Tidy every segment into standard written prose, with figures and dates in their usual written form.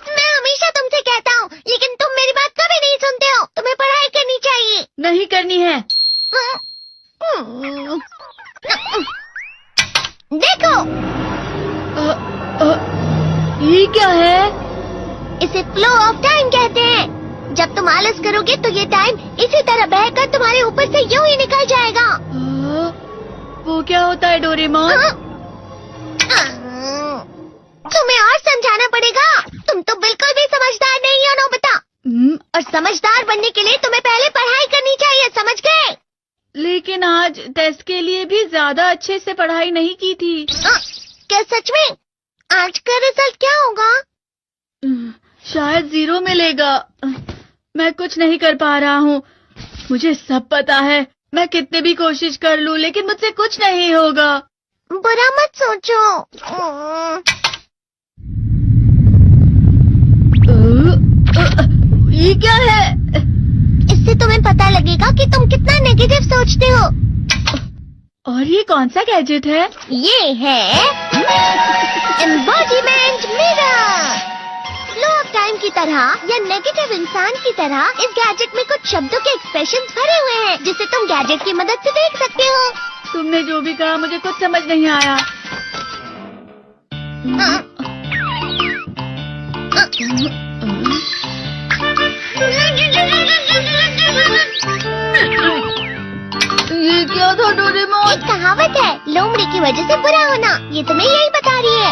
मैं हमेशा तुमसे कहता हूँ, लेकिन तुम मेरी बात कभी नहीं सुनते हो। तुम्हें पढ़ाई करनी चाहिए। नहीं करनी है। देखो, ये क्या है? इसे फ्लो ऑफ टाइम कहते हैं। जब तुम आलस करोगे तो ये टाइम इसी तरह बहकर तुम्हारे ऊपर से यूं ही निकल जाएगा। वो क्या होता है डोरेमोन? तुम्हें और समझाना पड़ेगा। तुम तो बिल्कुल भी समझदार नहीं हो नोबिता। और समझदार बनने के लिए तुम्हें पहले पढ़ाई करनी चाहिए, समझ गए? लेकिन आज टेस्ट के लिए भी ज्यादा अच्छे से पढ़ाई नहीं की थी। क्या सच में? आज का रिजल्ट क्या होगा? शायद 0 मिलेगा। मैं कुछ नहीं कर पा रहा हूँ। मुझे सब पता है। मैं कितने भी कोशिश कर लूँ, लेकिन मुझसे कुछ नहीं होगा। बुरा मत सोचो। ये क्या है? इससे तुम्हें पता लगेगा कि तुम कितना नेगेटिव सोचते हो। और ये कौन सा गैजेट है? ये है embodiment mirror. Flow of time की तरह या नेगेटिव इंसान की तरह इस गैजेट में कुछ शब्दों के एक्सप्रेशंस भरे हुए हैं, जिसे तुम गैजेट की मदद से देख सकते हो। तुमने जो भी कहा मुझे कुछ समझ नहीं आया। ये क्या था डोरेमोन? एक कहावत है, लोमड़ी की वजह से बुरा होना। ये तुम्हें यही बता रही है।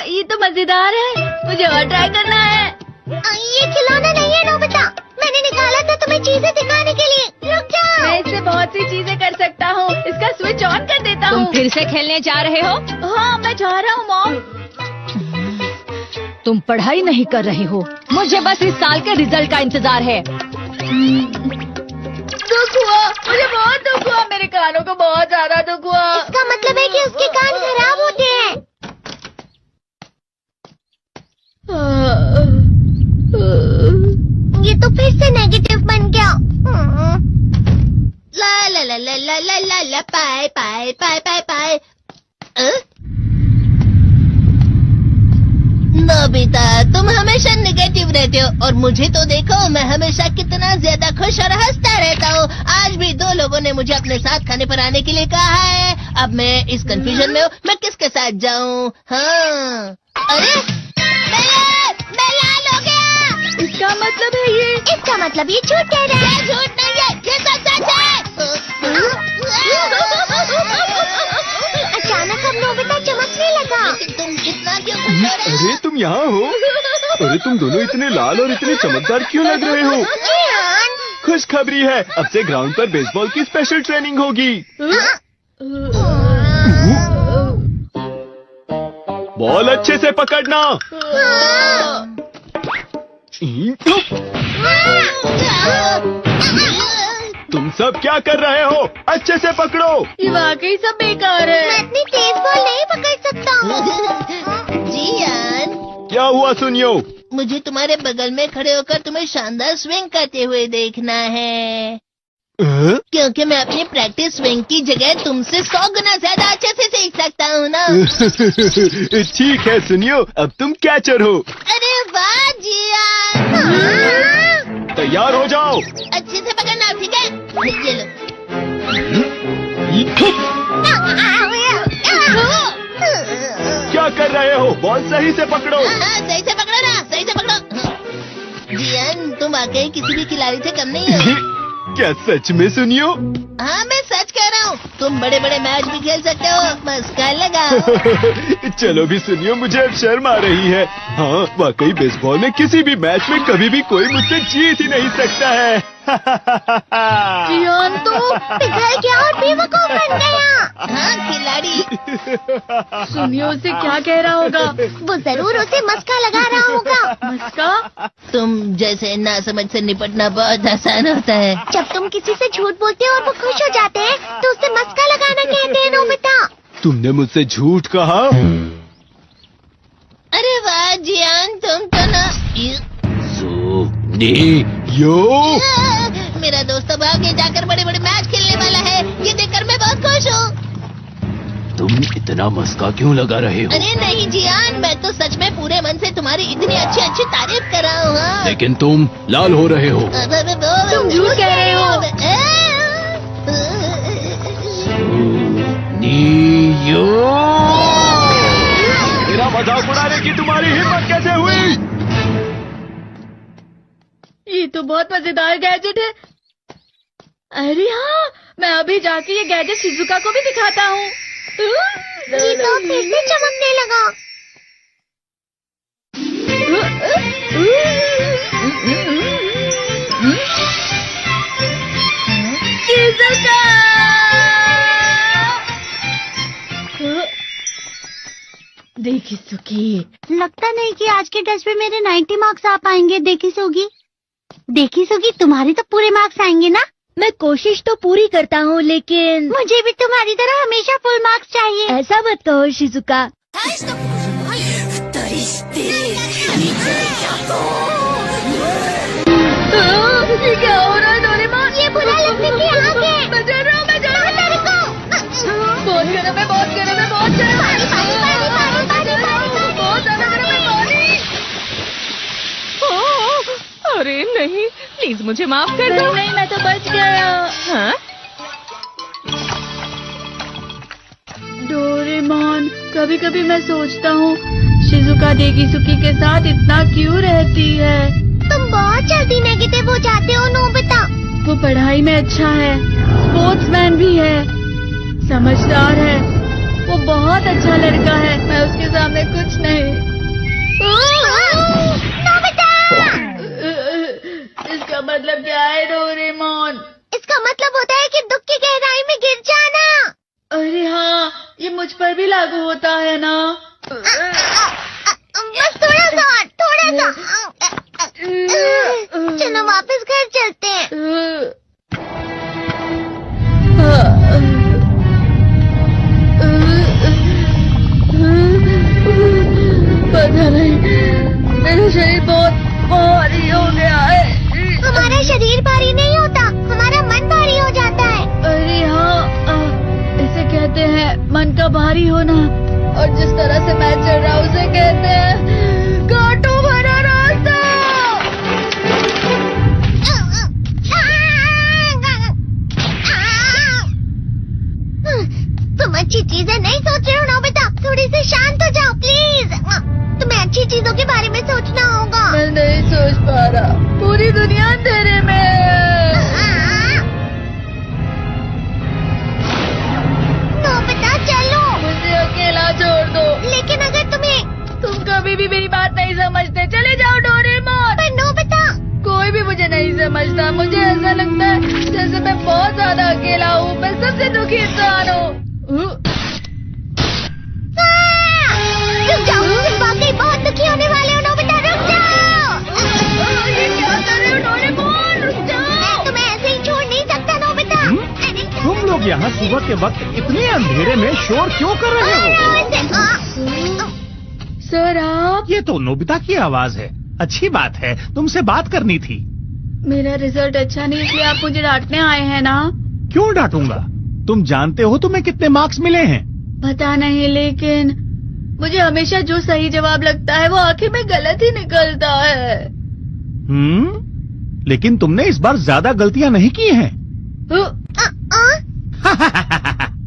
ये तो मजेदार है। मुझे और ट्राई करना है। ये खिलौना नहीं है नोबिता। मैंने निकाला था तुम्हें चीजें दिखाने के लिए। रुक जाओ। मैं इससे बहुत सी चीजें कर सकता हूँ। इसका स्विच ऑन कर देता हूँ। तुम फिर से खेलने जा रहे हो? हाँ, मैं जा रहा हूँ मॉम। तुम पढ़ाई नहीं कर रही हो। मुझे बस इस साल के रिजल्ट का इंतजार है। दुख हुआ, मुझे बहुत दुख हुआ। मेरे कानों को बहुत ज्यादा दुख हुआ। इसका मतलब है कि उसके कान खराब होते हैं। ये तो फिर से नेगेटिव बन गया। ला ला ला ला ला ला ला ला पाए पाए पाए पाए पाए। नोबिता, तुम हमेशा नेगेटिव रहते हो और मुझे तो देखो, मैं हमेशा कितना ज्यादा खुश और हंसता रहता हूँ। आज भी 2 लोगों ने मुझे अपने साथ खाने पर आने के लिए कहा है। अब मैं इस कंफ्यूजन में हूँ, मैं किसके साथ जाऊँ? हाँ, अरे मैं लाल हो गया। इसका मतलब है ये? इसका मतलब ये झूठ कह रहा है। झूठ नहीं है, ये सब सच है। अचानक अब नोबिता चमकने लगा। तुम इतना क्यों? अरे तुम यहाँ हो? अरे तुम दोनों इतने लाल और इतने चमकदार क्यों लग रहे हो? खुशखबरी है, अब से ग्राउंड पर बेसबॉल की स्पेशल ट्रेनिंग होगी। बॉल अच्छे से पकड़ना। तुम सब क्या कर रहे हो? अच्छे से पकड़ो। ये वाकई सब बेकार है। मैं इतनी तेज बॉल नहीं पकड़ सकता हूँ। जियान, क्या हुआ सुनियो? मुझे तुम्हारे बगल में खड़े होकर तुम्हें शानदार स्विंग करते हुए देखना है। क्योंकि मैं अपनी प्रैक्टिस स्विंग की जगह तुमसे 100 गुना ज्यादा अच्छे से सीख सकता हूँ ना। ठीक है सुनियो, अब तुम कैचर हो। अरे वाह जियान। तैयार हो जाओ। अच्छे से पकड़ना, ठीक है? ये लो। क्या कर रहे हो? बॉल सही से पकड़ो। सही से पकड़ो ना, सही से पकड़ो। जियान, तुम वाकई किसी भी खिलाड़ी से कम नहीं हो। क्या सच में सुनियो? हाँ, मैं सच कह रहा हूँ। तुम बड़े बड़े मैच भी खेल सकते हो, मस्का लगाओ। चलो भी सुनियो, मुझे अब शर्म आ रही है। हाँ, वाकई बेसबॉल में किसी भी मैच में कभी भी कोई मुझसे जीत ही नहीं सकता है। जियान तो पिघल गया और बेवकूफ बन गया। हाँ, खिलाड़ी। सुनियो से क्या कह रहा होगा? वो जरूर उसे मस्का लगा रहा होगा। मस्का? तुम जैसे नासमझ से निपटना बहुत आसान होता है। जब तुम किसी से झूठ बोलते हो और वो खुश हो जाते हैं, तो उसे मस्का लगाना कहते हैं नोबिता। तुमने मुझसे झूठ कहा? अरे वाह जियान, तुम तो ना। यो, मेरा दोस्त अब आगे जाकर बड़े बड़े मैच खेलने वाला है। ये देखकर मैं बहुत खुश हूँ। तुम इतना मस्का क्यों लगा रहे हो? अरे नहीं जियान, मैं तो सच में पूरे मन से तुम्हारी इतनी अच्छी अच्छी तारीफ कर रहा हूँ। हाँ। लेकिन तुम लाल हो रहे हो। तुम झूठ कह रहे हो। नियो, मेरा मजाक उड़ाने की तुम्हारी हिम्मत कैसे हुई? ये तो बहुत मजेदार गैजेट है। अरे हाँ, मैं अभी जाके ये गैजेट शिजुका को भी दिखाता हूँ। जी तो फिर से चमकने लगा। शिजुका! देखी सुकी, लगता नहीं कि आज के टेस्ट में मेरे 90 मार्क्स आ पाएंगे। देखी सोगी तुम्हारे तो पूरे मार्क्स आएंगे ना? मैं कोशिश तो पूरी करता हूँ, लेकिन मुझे भी तुम्हारी तरह हमेशा फुल मार्क्स चाहिए। ऐसा मत कहो शिजुका। ये क्या हो रहा है डोरेमोन? ये बुरा लगने की आग है। मैं डर रहा हूँ, मैं डर रहा हूँ। बहुत गर्म है, बहुत गर्म है, बहुत गर्म है। बहुत ज्यादा गर्म है पानी। अरे नहीं, प्लीज मुझे माफ कर दो। नहीं, मैं तो बच गया। हाँ? डोरेमोन, कभी कभी मैं सोचता हूँ शिजुका डेकिसुकी के साथ इतना क्यों रहती है। तुम बहुत जल्दी नेगेटिव हो जाते हो नोबिता। वो पढ़ाई में अच्छा है, स्पोर्ट्समैन भी है, समझदार है, वो बहुत अच्छा लड़का है। मैं उसके सामने कुछ नहीं। नोबिता! इसका मतलब क्या है डोरेमोन? इसका मतलब होता है कि दुख की गहराई में गिर जाना। अरे हाँ, ये मुझ पर भी लागू होता है ना। बस थोड़ा सा। चलो वापस घर चलते हैं। पता नहीं, मेरा शरीर बहुत भारी हो गया है। हमारा शरीर भारी नहीं होता, हमारा मन भारी हो जाता है। अरे हाँ, इसे कहते हैं मन का भारी होना। और जिस तरह से मैं चल रहा हूँ उसे कहते हैं कांटों भरा रास्ता। तुम अच्छी चीजें नहीं सोच रहे हो नोबिता, थोड़ी सी शांत हो जाओ प्लीज। तुम्हें अच्छी चीजों के बारे में सोचना होगा। मैं नहीं सोच पा रहा, पूरी दुनिया अंधेरे में है। नोबिता चलो। मुझे अकेला छोड़ दो। लेकिन अगर तुम कभी भी मेरी बात नहीं समझते, चले जाओ डोरेमोन। पर नोबिता। कोई भी मुझे नहीं समझता। मुझे ऐसा लगता है जैसे मैं बहुत ज्यादा अकेला हूँ, मैं सबसे दुखी इंसान हूँ। रुक जाओ, तुम वाकई बहुत दुखी होने वाले हो नोबिता, रुक जाओ। ये क्या कर रहे हो डोरेमोन? रुक जाओ। मैं तुम्हें ऐसे ही छोड़ नहीं सकता नोबिता। तुम लोग यहाँ सुबह के वक्त इतने अंधेरे में शोर क्यों कर रहे हो? सर आप? ये तो नोबिता की आवाज है। अच्छी बात है, तुमसे बात करनी थी। मेरा रिजल्ट अच्छा नहीं, इसलिए आप मुझे डांटने आए हैं ना? क्यों डांटूंगा? तुम जानते हो तुम्हें कितने मार्क्स मिले हैं? पता नहीं, लेकिन मुझे हमेशा जो सही जवाब लगता है वो आखिर में गलत ही निकलता है। लेकिन तुमने इस बार ज्यादा गलतियां नहीं की हैं।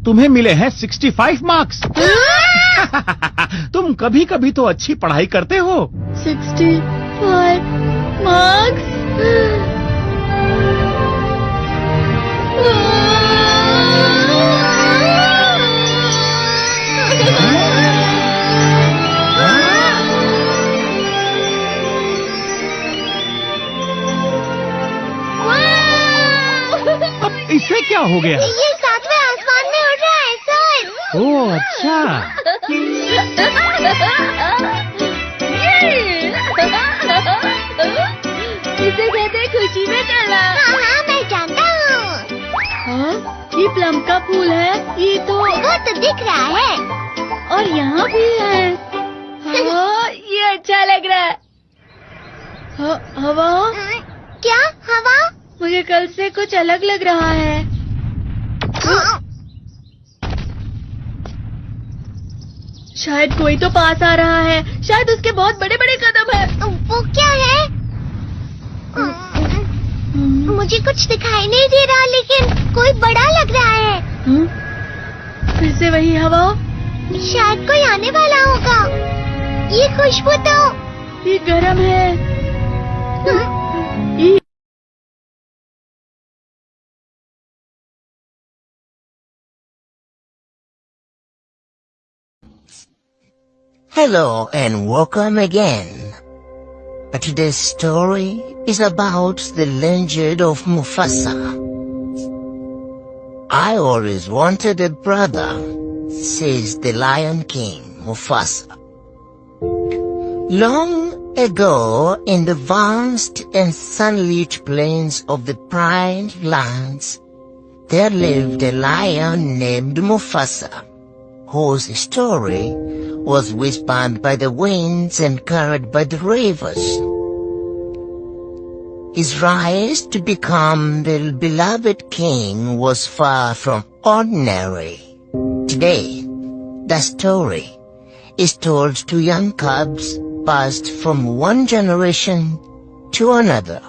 तुम्हें मिले हैं 65 मार्क्स। तुम कभी कभी तो अच्छी पढ़ाई करते हो। 65 मार्क्स? अब इससे क्या हो गया? ये सातवें आसमान में उड़ रहा है सर। ओह अच्छा। इसे कहते हैं खुशी में चला। हाँ मैं जानता हूँ। हाँ, ये प्लम का फूल है। ये तो वो तो दिख रहा है। और यहाँ भी है। हाँ, ये अच्छा लग रहा है। हवा? क्या हवा? मुझे कल से कुछ अलग लग रहा है। शायद कोई तो पास आ रहा है। शायद उसके बहुत बड़े बड़े कदम है। वो क्या है? मुझे कुछ दिखाई नहीं दे रहा, लेकिन कोई बड़ा लग रहा है। फिर से वही हवा। शायद कोई आने वाला होगा। ये खुशबू तो ये गर्म है। Hello and welcome again. Today's story is about the legend of Mufasa. I always wanted a brother, says the Lion King, Mufasa. Long ago, in the vast and sunlit plains of the Pride Lands, there lived a lion named Mufasa, whose story was whispered by the winds and carried by the rivers. His rise to become the beloved king was far from ordinary. Today, the story is told to young cubs passed from one generation to another.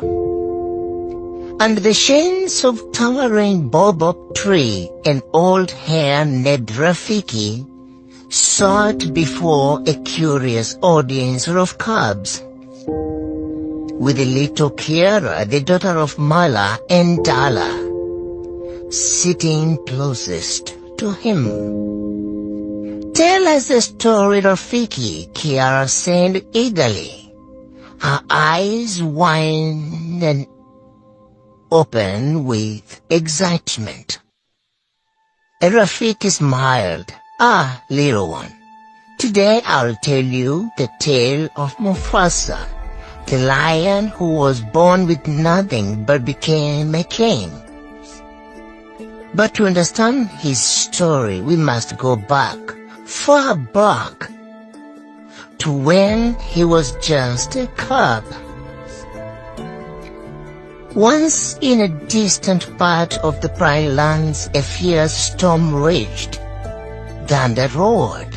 Under the shades of towering baobab tree, an old hare named Rafiki sat before a curious audience of cubs, with the little Kiara, the daughter of Mala and Dala, sitting closest to him. "Tell us the story, Rafiki," Kiara said eagerly, her eyes wide and open with excitement. Rafiki smiled. "Ah, little one, today I'll tell you the tale of Mufasa, the lion who was born with nothing but became a king. But to understand his story, we must go back, far back, to when he was just a cub. Once in a distant part of the Pride Lands, a fierce storm raged. Thunder roared,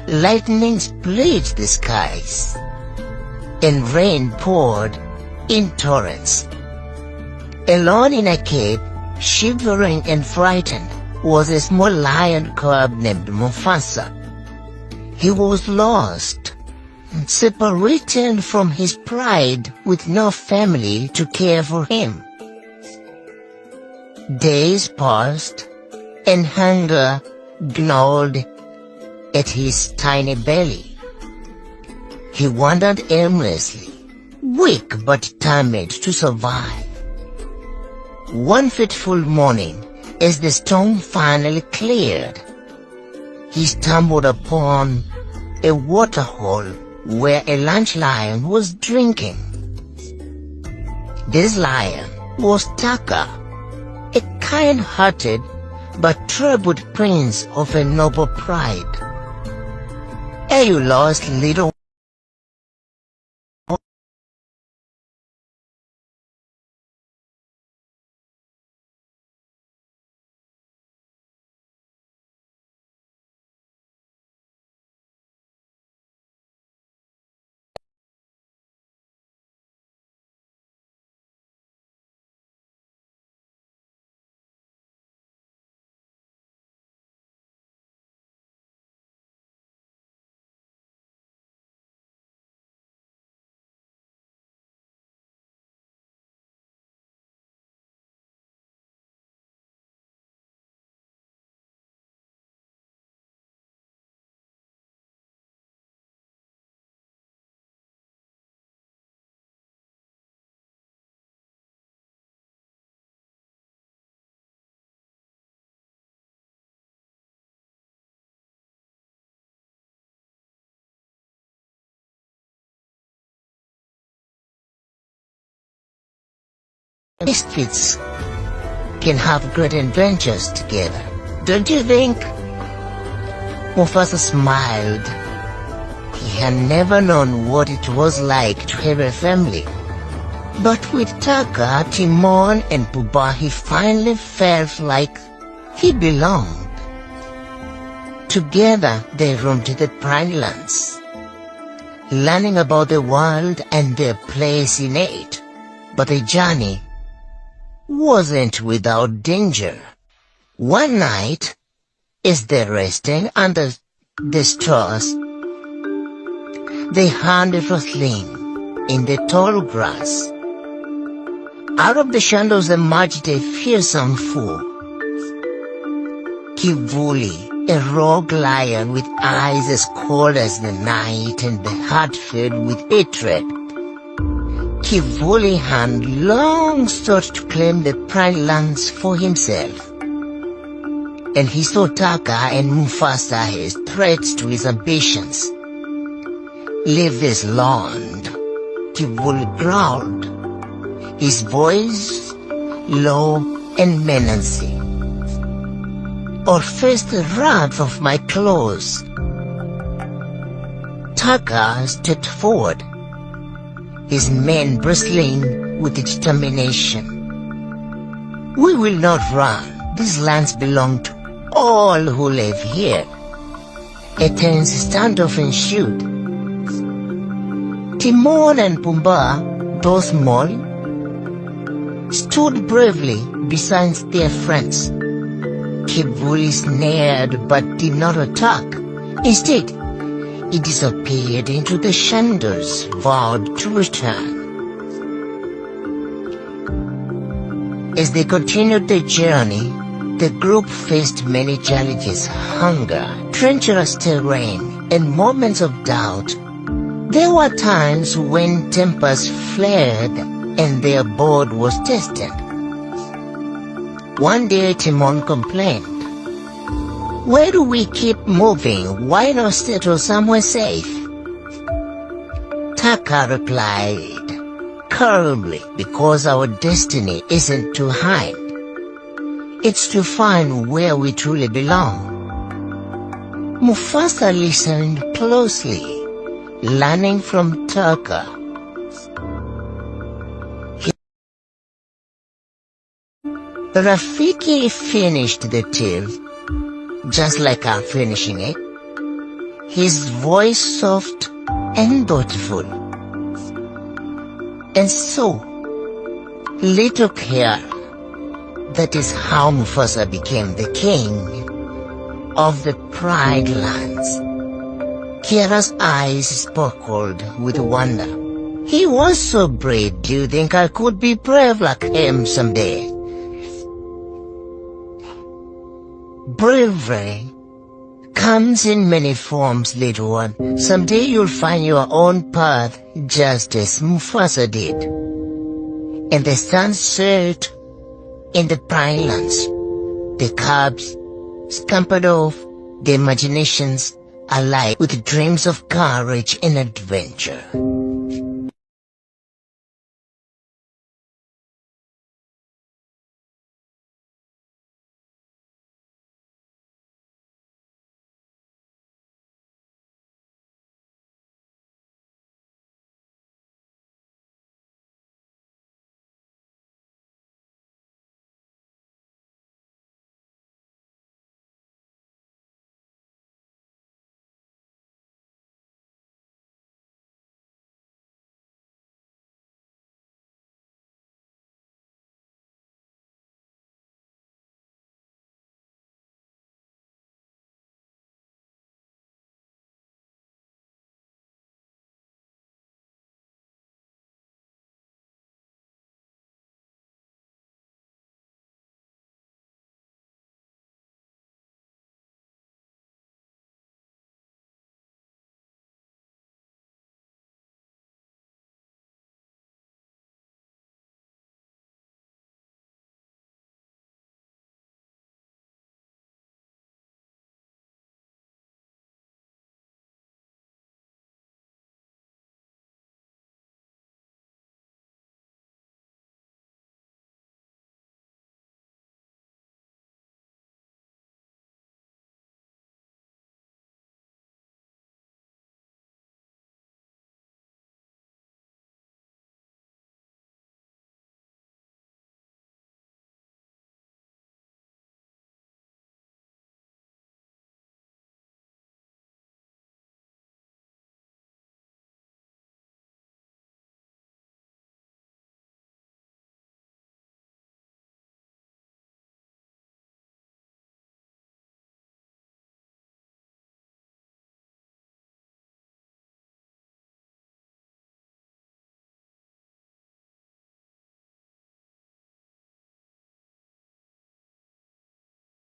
lightning split the skies, and rain poured in torrents. Alone in a cave, shivering and frightened, was a small lion cub named Mufasa. He was lost, separated from his pride, with no family to care for him. Days passed, and hunger gnawed at his tiny belly. He wandered aimlessly, weak but determined to survive. One fateful morning, as the storm finally cleared, he stumbled upon a waterhole where a lunch lion was drinking. This lion was Taka, a kind-hearted but troubled prince of a noble pride. "Are you lost, little?" Misfits can have great adventures together, don't you think? Mufasa smiled. He had never known what it was like to have a family. But with Taka, Timon and Pumbaa, he finally felt like he belonged. Together they roamed the Pride Lands, learning about the world and their place in it. But the journey wasn't without danger. One night, as they're resting under the stars, they heard a rustling in the tall grass. Out of the shadows emerged a fearsome foe, Kivuli, a rogue lion with eyes as cold as the night and the heart filled with hatred. Kivuli had long sought to claim the Pride Lands for himself, and he saw Taka and Mufasa as threats to his ambitions. "Leave this land," Kivuli growled, his voice low and menacing, "or face the wrath of my claws." Taka stepped forward, his men bristling with determination. "We will not run. These lands belong to all who live here." A tense standoff ensued. Timon and Pumbaa, both small, stood bravely beside their friends. Kivuli sneered but did not attack. Instead, he disappeared into the shadows, vowed to return. As they continued their journey, the group faced many challenges: hunger, treacherous terrain, and moments of doubt. There were times when tempers flared and their board was tested. One day Timon complained, "Where do we keep moving? Why not settle somewhere safe?" Taka replied calmly, "Because our destiny isn't to hide. It's to find where we truly belong." Mufasa listened closely, learning from Taka. Rafiki finished the tale, just like I'm finishing it, his voice soft and thoughtful. And so, little care, that is how Mufasa became the king of the Pride Lands. Kiara's eyes sparkled with wonder. "He was so brave. Do you think I could be brave like him someday?" Bravery comes in many forms, little one. Someday you'll find your own path, just as Mufasa did. And the sun set in the Pride Lands. The cubs scampered off, their imaginations alive with dreams of courage and adventure.